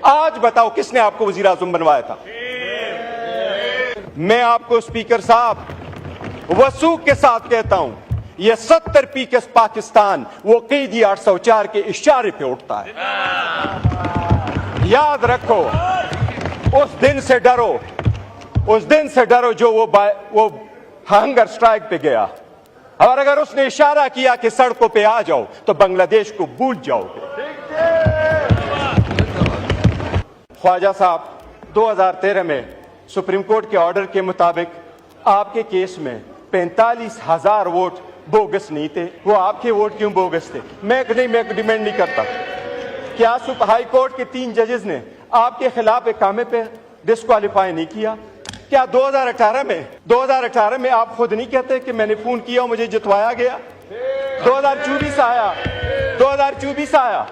आज बताओ किसने आपको वजीर आजम बनवाया था? मैं आपको स्पीकर साहब वसूख के साथ कहता हूं, ये 70 पीकेस पाकिस्तान वो क़ैदी 804 के इशारे पे उठता है। याद रखो, उस दिन से डरो, उस दिन से डरो जो वो हंगर स्ट्राइक पे गया, और अगर उसने इशारा किया कि सड़कों पे आ जाओ तो बांग्लादेश को भूल जाओगे। ख्वाजा साहब 2013 में सुप्रीम कोर्ट के ऑर्डर के मुताबिक आपके केस में 45,000 वोट बोगस नहीं थे। वो आपके वोट क्यों बोगस थे? मैं डिमांड नहीं करता। क्या हाई कोर्ट के 3 जजेस ने आपके खिलाफ इकामे पे डिस्क्वालीफाई नहीं किया? क्या 2018 में आप खुद नहीं कहते कि मैंने फोन किया और मुझे जितवाया गया? 2024 आया।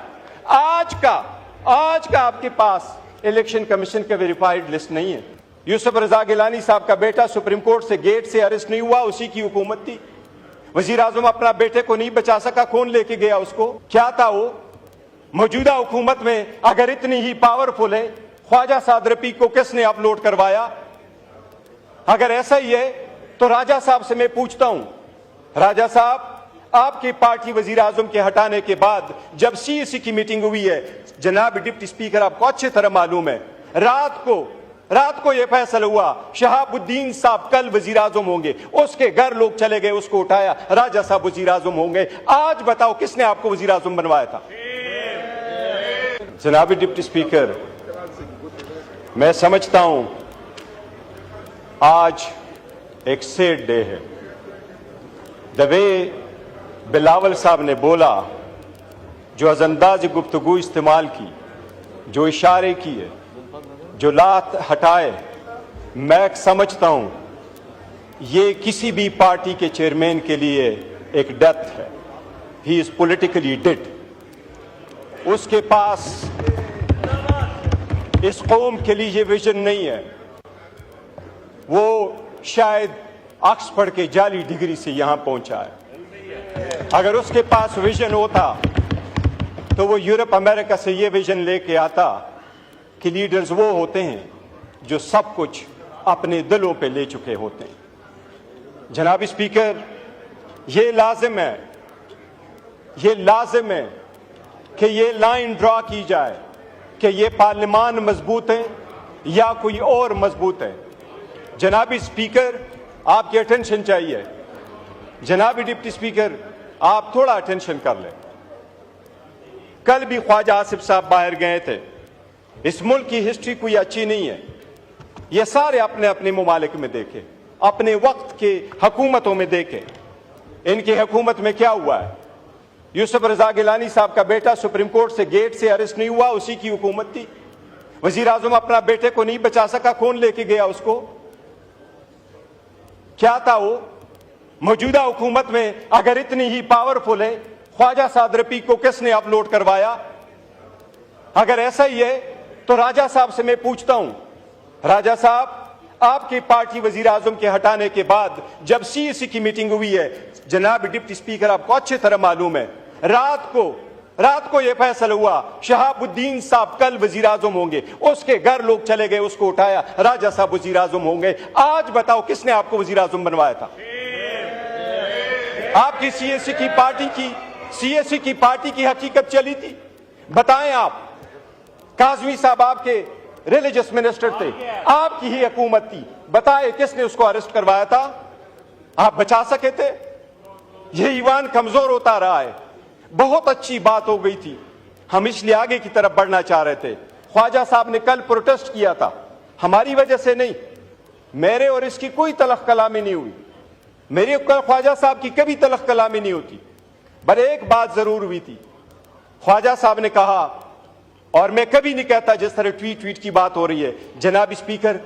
आज का आपके पास इलेक्शन कमीशन का वेरीफाइड लिस्ट नहीं है। यूसुफ रजा गिलानी साहब का बेटा सुप्रीम कोर्ट से गेट से अरेस्ट नहीं हुआ, उसी की हुकूमत थी। वजीर आजम अपना बेटे को नहीं बचा सका, कौन लेके गया उसको? क्या था वो? मौजूदा हुकूमत में अगर इतनी ही पावरफुल है, ख्वाजा साद रफीक को किसने अपलोड करवाया? अगर ऐसा ही है तो राजा साहब से मैं पूछता हूं, राजा साहब आपकी पार्टी वजीर आजम के हटाने के बाद जब सीएसी की मीटिंग हुई है, जनाब डिप्टी स्पीकर आपको अच्छी तरह मालूम है, रात को यह फैसला हुआ शहाबुद्दीन साहब कल वजीर आजम होंगे, उसके घर लोग चले गए, उसको उठाया, राजा साहब वजीर आजम होंगे। आज बताओ किसने आपको वजीर आजम बनवाया था? जनाब डिप्टी स्पीकर, मैं समझता हूं आज एक सैड डे है। द वे बिलावल साहब ने बोला, जो अजंदाज गुफ्तगू इस्तेमाल की, जो इशारे किए, जो लात हटाए, मैं समझता हूं ये किसी भी पार्टी के चेयरमैन के लिए एक डेथ है। He is politically dead. उसके पास इस कौम के लिए ये विजन नहीं है। वो शायद ऑक्सफोर्ड के जाली डिग्री से यहां पहुंचा है। अगर उसके पास विजन होता तो वो यूरोप अमेरिका से ये विजन लेके आता कि लीडर्स वो होते हैं जो सब कुछ अपने दिलों पे ले चुके होते हैं। जनाब स्पीकर, ये लाजिम है कि ये लाइन ड्रॉ की जाए कि ये पार्लियामान मजबूत है या कोई और मजबूत है। जनाब स्पीकर, आपकी अटेंशन चाहिए। जनाब डिप्टी स्पीकर, आप थोड़ा अटेंशन कर लें। कल भी ख्वाजा आसिफ साहब बाहर गए थे। इस मुल्क की हिस्ट्री कोई अच्छी नहीं है। ये सारे अपने अपने ममालिक में देखे, अपने वक्त के हुकूमतों में देखे, इनकी हुकूमत में क्या हुआ है। यूसुफ रजा गिलानी साहब का बेटा सुप्रीम कोर्ट से गेट से अरेस्ट नहीं हुआ, उसी की हुकूमत थी। वजीर आजम अपना बेटे को नहीं बचा सका, कौन लेके गया उसको? क्या था वो? मौजूदा हुकूमत में अगर इतनी ही पावरफुल है, ख्वाजा साद रफीक को किसने अपलोड करवाया? अगर ऐसा ही है तो राजा साहब से मैं पूछता हूं, राजा साहब आपकी पार्टी वजीर आजम के हटाने के बाद जब सीएसी की मीटिंग हुई है, जनाब डिप्टी स्पीकर आपको अच्छी तरह मालूम है, रात को यह फैसला हुआ शहाबुद्दीन साहब कल वजीर आजम होंगे, उसके घर लोग चले गए, उसको उठाया, राजा साहब वजीर आजम होंगे। आज बताओ किसने आपको वजीर आजम बनवाया था? आपकी सीएसी की पार्टी की हकीकत चली थी। बताएं आप। काजमी साहब आपके रिलीजियस मिनिस्टर थे, आपकी ही हुकूमत थी। बताएं किसने उसको अरेस्ट करवाया था? आप बचा सके थे? ये ईमान कमजोर होता रहा है। बहुत अच्छी बात हो गई थी, हम इसलिए आगे की तरफ बढ़ना चाह रहे थे। ख्वाजा साहब ने कल प्रोटेस्ट किया था, हमारी वजह से नहीं, मेरे और इसकी कोई तलख कलामी नहीं हुई। मेरी ख्वाजा साहब की कभी तलख कलामी नहीं होती, पर एक बात जरूर हुई थी। ख्वाजा साहब ने कहा, और मैं कभी नहीं कहता जिस तरह ट्वीट की बात हो रही है, जनाब स्पीकर,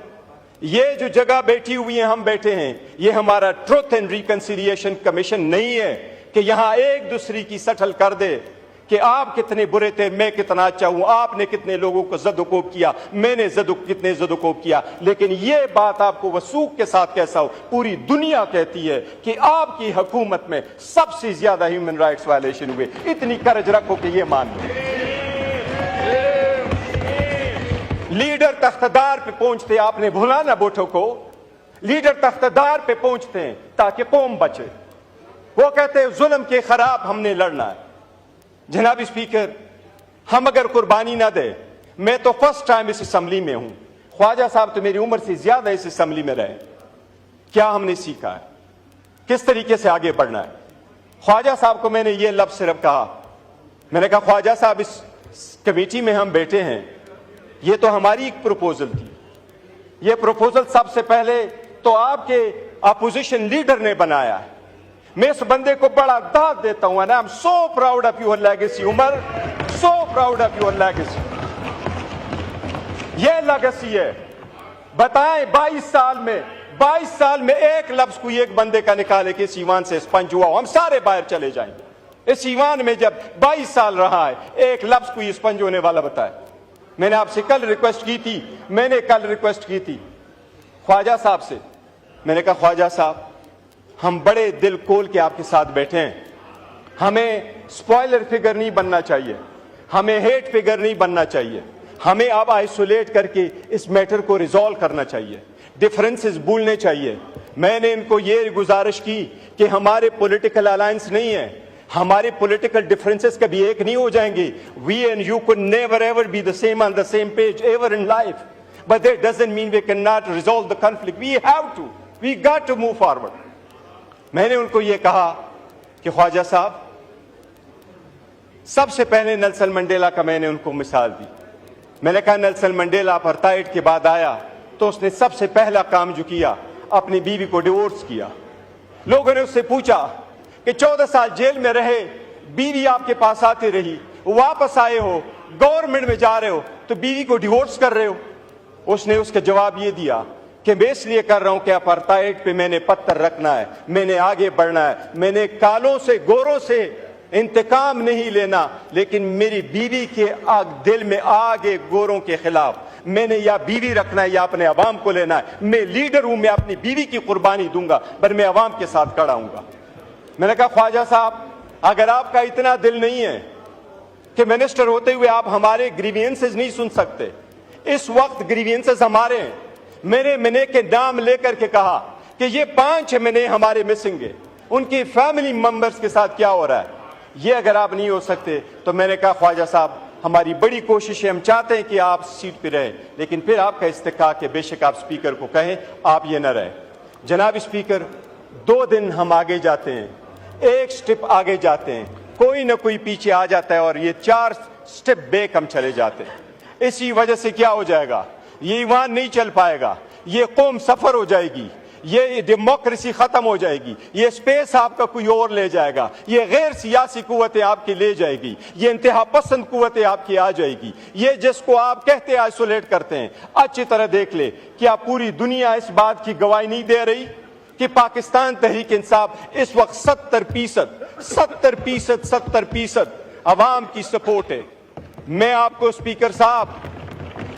ये जो जगह बैठी हुई है, हम बैठे हैं, ये हमारा ट्रुथ एंड रिकंसिलिएशन कमीशन नहीं है कि यहां एक दूसरे की सटल कर दे कि आप कितने बुरे थे, मैं कितना अच्छा हूं, आपने कितने लोगों को जदोकोब किया, मैंने कितने जदोकोब किया। लेकिन यह बात आपको वसूख के साथ कैसा हो, पूरी दुनिया कहती है कि आपकी हुकूमत में सबसे ज्यादा ह्यूमन राइट्स वायलेशन हुए। इतनी करज रखो कि यह मान लो। लीडर तख्तदार पे पहुंचते, आपने भूला ना भुट्टो को, लीडर तख्तदार पे पहुंचते हैं ताकि कौम बचे। वो कहते हैं जुल्म के खिलाफ हमने लड़ना है। जनाब स्पीकर, हम अगर कुर्बानी ना दे, मैं तो फर्स्ट टाइम इस असम्बली में हूं, ख्वाजा साहब तो मेरी उम्र से ज्यादा इस असम्बली में रहे, क्या हमने सीखा है, किस तरीके से आगे बढ़ना है। ख्वाजा साहब को मैंने ये लफ्ज सिर्फ कहा, मैंने कहा ख्वाजा साहब इस कमेटी में हम बैठे हैं, ये तो हमारी एक प्रपोजल थी, ये प्रपोजल सबसे पहले तो आपके अपोजिशन लीडर ने बनाया है। मैं इस बंदे को बड़ा दाद देता हूं, I am so proud of your legacy Umar, so proud of your legacy. ये लेगेसी है। बताएं 22 साल में एक लफ्ज कोई एक बंदे का निकाले कि इस ईवान से स्पंज हुआ, हम सारे बाहर चले जाएंगे। इस ईवान में जब 22 साल रहा है, एक लफ्ज कोई स्पंज होने वाला बताए। मैंने आपसे कल रिक्वेस्ट की थी ख्वाजा साहब से, मैंने कहा ख्वाजा साहब हम बड़े दिल खोल के आपके साथ बैठे हैं, हमें स्पॉइलर फिगर नहीं बनना चाहिए, हमें हेट फिगर नहीं बनना चाहिए, हमें अब आइसोलेट करके इस मैटर को रिजॉल्व करना चाहिए, डिफरेंसेस भूलने चाहिए। मैंने इनको ये गुजारिश की कि हमारे पॉलिटिकल अलायंस नहीं है, हमारे पॉलिटिकल डिफरेंसेस कभी एक नहीं हो जाएंगे। We and you could never ever be the same on the same page ever in life, but that doesn't mean we can not resolve the conflict, we got to move forward. मैंने उनको ये कहा कि ख्वाजा साहब, सबसे पहले Nelson Mandela का मैंने उनको मिसाल दी। मैंने कहा नेल्सन मंडेला अपार्थाइड के बाद आया तो उसने सबसे पहला काम जो किया, अपनी बीवी को डिवोर्स किया। लोगों ने उससे पूछा कि 14 साल जेल में रहे, बीवी आपके पास आती रही, वापस आए हो, गवर्नमेंट में जा रहे हो, तो बीवी को डिवोर्स कर रहे हो। उसने उसका जवाब ये दिया कि मैं इसलिए कर रहा हूं कि अपार्थाइड पे मैंने पत्थर रखना है, मैंने आगे बढ़ना है, मैंने कालों से गोरों से इंतकाम नहीं लेना, लेकिन मेरी बीवी के दिल में आगे गोरों के खिलाफ मैंने या बीवी रखना है या अपने अवाम को लेना है। मैं लीडर हूं, मैं अपनी बीवी की कुर्बानी दूंगा, पर मैं अवाम के साथ खड़ा हूंगा। मैंने कहा ख्वाजा साहब, अगर आपका इतना दिल नहीं है कि मिनिस्टर होते हुए आप हमारे ग्रीवियंसेस नहीं सुन सकते, इस वक्त ग्रीवियंसेस हमारे हैं। मैंने के नाम लेकर के कहा कि ये 5 महीने हमारे मिसिंग है, उनकी फैमिली मेंबर्स के साथ क्या हो रहा है, ये अगर आप नहीं हो सकते तो मैंने कहा ख्वाजा साहब हमारी बड़ी कोशिश है, हम चाहते हैं कि आप सीट पे रहे, लेकिन फिर आपका इस्तेकाक है, बेशक आप स्पीकर को कहें आप ये न रहे। जनाब स्पीकर, 2 दिन हम आगे जाते हैं, एक स्टेप आगे जाते हैं, कोई ना कोई पीछे आ जाता है और ये 4 स्टेप बैक हम चले जाते हैं। इसी वजह से क्या हो जाएगा, ये ईवान नहीं चल पाएगा, ये कौम सफर हो जाएगी, ये डेमोक्रेसी खत्म हो जाएगी, ये स्पेस आपका कोई और ले जाएगा, ये गैर सियासी कुव्वतें आपकी ले जाएगी, ये इंतहा पसंद कुव्वतें आपकी आ जाएगी। ये जिसको आप कहते हैं आइसोलेट करते हैं, अच्छी तरह देख ले, क्या पूरी दुनिया इस बात की गवाही नहीं दे रही कि पाकिस्तान तहरीक इंसाफ इस वक्त 70% अवाम की सपोर्ट है। मैं आपको स्पीकर साहब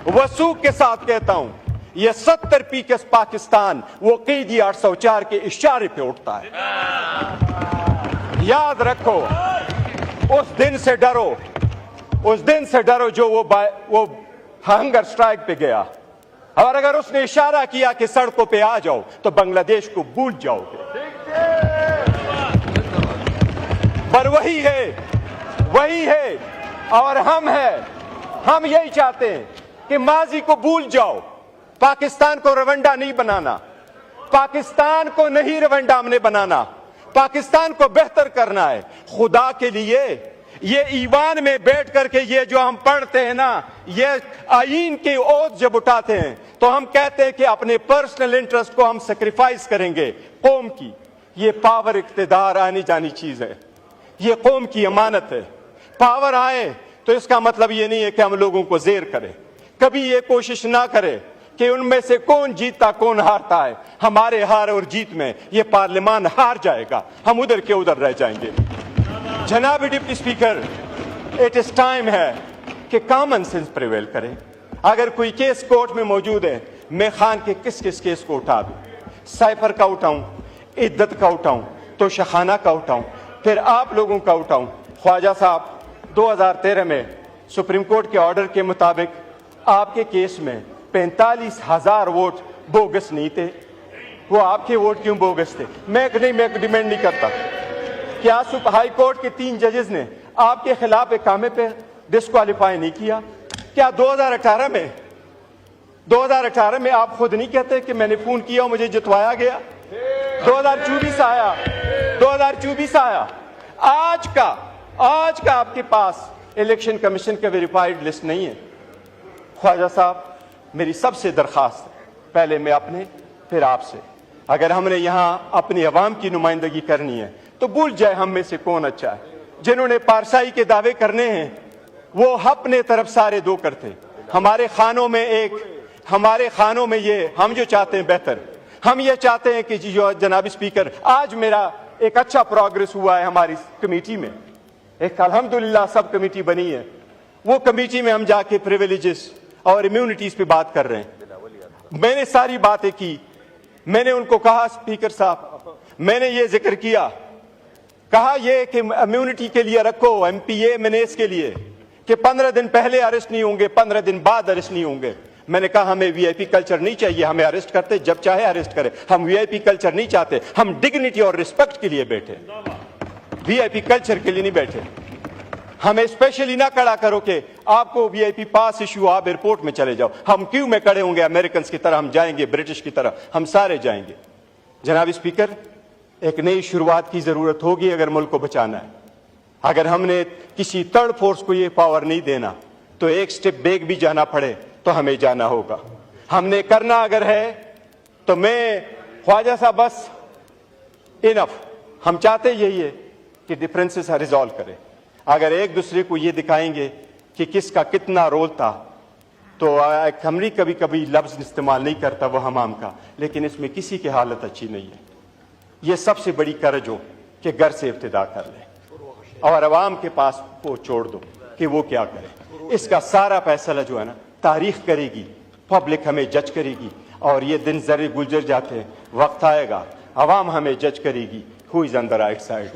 वसूख के साथ कहता हूं, ये 70% पाकिस्तान वो क़ैदी 804 के इशारे पे उठता है। याद रखो, उस दिन से डरो जो वो हंगर स्ट्राइक पे गया, और अगर उसने इशारा किया कि सड़कों पे आ जाओ तो बांग्लादेश को भूल जाओगे। पर वही है और हम यही चाहते हैं कि माजी को भूल जाओ, पाकिस्तान को रवंडा नहीं बनाना, पाकिस्तान को नहीं रवंडा हमने बनाना, पाकिस्तान को बेहतर करना है। खुदा के लिए ये ईवान में बैठ करके ये जो हम पढ़ते हैं ना, ये आईन की ओथ जब उठाते हैं तो हम कहते हैं कि अपने पर्सनल इंटरेस्ट को हम सेक्रीफाइस करेंगे कौम की। ये पावर इख्तिदार आनी जानी चीज है, ये कौम की अमानत है। पावर आए तो इसका मतलब ये नहीं है कि हम लोगों को जेर करें, कभी ये कोशिश ना करें कि उनमें से कौन जीतता कौन हारता है। हमारे हार और जीत में ये पार्लियामान हार जाएगा, हम उधर के उधर रह जाएंगे। जनाब deputy speaker, it is time है कि कॉमन सेंस प्रिवेल करे। अगर कोई केस कोर्ट में मौजूद है, मैं खान के किस किस केस को उठा दूं, साइफर का उठाऊं, इद्दत का उठाऊं, तो शखाना का उठाऊं, फिर आप लोगों का उठाऊं। ख्वाजा साहब 2013 में सुप्रीम कोर्ट के ऑर्डर के मुताबिक آپ کے کیس میں 45,000 ووٹ بوگس نہیں تھے؟ وہ آپ کے ووٹ کیوں بوگس تھے؟ میں ڈیمانڈ نہیں کرتا. کیا ہائی کورٹ کے 3 ججز نے آپ کے خلاف اقامے پہ ڈسکوالیفائی نہیں کیا؟ کیا 2018 میں آپ خود نہیں کہتے کہ میں نے فون کیا اور مجھے جتوایا گیا؟ 2024 آیا. آج کا آپ کے پاس الیکشن کمیشن کا ویریفائڈ لسٹ نہیں ہے. خواجہ صاحب، میری سب سے درخواست ہے، پہلے میں اپنے پھر آپ سے، اگر ہم نے یہاں اپنی عوام کی نمائندگی کرنی ہے تو بھول جائے ہم میں سے کون اچھا ہے. جنہوں نے پارسائی کے دعوے کرنے ہیں وہ اپنے طرف سارے دو کرتے. ہمارے خانوں میں یہ ہم جو چاہتے ہیں بہتر، ہم یہ چاہتے ہیں کہ جو جناب اسپیکر آج میرا ایک اچھا پروگریس ہوا ہے ہماری کمیٹی میں، ایک الحمدللہ سب کمیٹی بنی ہے. وہ کمیٹی میں ہم جا کے پریویلیجز اور امیونٹیز پہ بات کر رہے ہیں. میں نے ساری باتیں کی. میں نے ان کو کہا اسپیکر صاحب، میں نے یہ ذکر کیا، کہا یہ کہ امیونٹی کے لیے رکھو ایم پی اے منیس کے لیے کہ 15 دن پہلے اریسٹ نہیں ہوں گے، 15 دن بعد اریسٹ نہیں ہوں گے. میں نے کہا ہمیں وی آئی پی کلچر نہیں چاہیے، ہمیں اریسٹ کرتے جب چاہے اریسٹ کرے. ہم وی آئی پی کلچر نہیں چاہتے، ہم ڈگنیٹی اور رسپیکٹ کے لیے بیٹھے، وی آئی پی کلچر کے لیے نہیں بیٹھے. ہمیں اسپیشلی نہ کھڑا کرو کہ آپ کو وی آئی پی پاس ایشو، آپ ایئرپورٹ میں چلے جاؤ. ہم کیوں میں کھڑے ہوں گے؟ امریکنز کی طرح ہم جائیں گے، برٹش کی طرح ہم سارے جائیں گے. جناب اسپیکر، ایک نئی شروعات کی ضرورت ہوگی اگر ملک کو بچانا ہے. اگر ہم نے کسی تھرڈ فورس کو یہ پاور نہیں دینا تو ایک سٹیپ بیک بھی جانا پڑے تو ہمیں جانا ہوگا. ہم نے کرنا اگر ہے تو میں خواجہ صاحب بس انف. ہم چاہتے یہی ہے کہ ڈفرینسز ریزالو کرے. اگر ایک دوسرے کو یہ دکھائیں گے کہ کس کا کتنا رول تھا تو ہم نے کبھی کبھی لفظ استعمال نہیں کرتا وہ حمام کا، لیکن اس میں کسی کی حالت اچھی نہیں ہے. یہ سب سے بڑی کرج ہو کہ گھر سے ابتدا کر لیں اور عوام کے پاس وہ چھوڑ دو کہ وہ کیا کرے. اس کا سارا فیصلہ جو ہے نا تاریخ کرے گی، پبلک ہمیں جج کرے گی. اور یہ دن ذرے گزر جاتے ہیں، وقت آئے گا عوام ہمیں جج کرے گی. ہو از آن دی رائٹ سائڈ.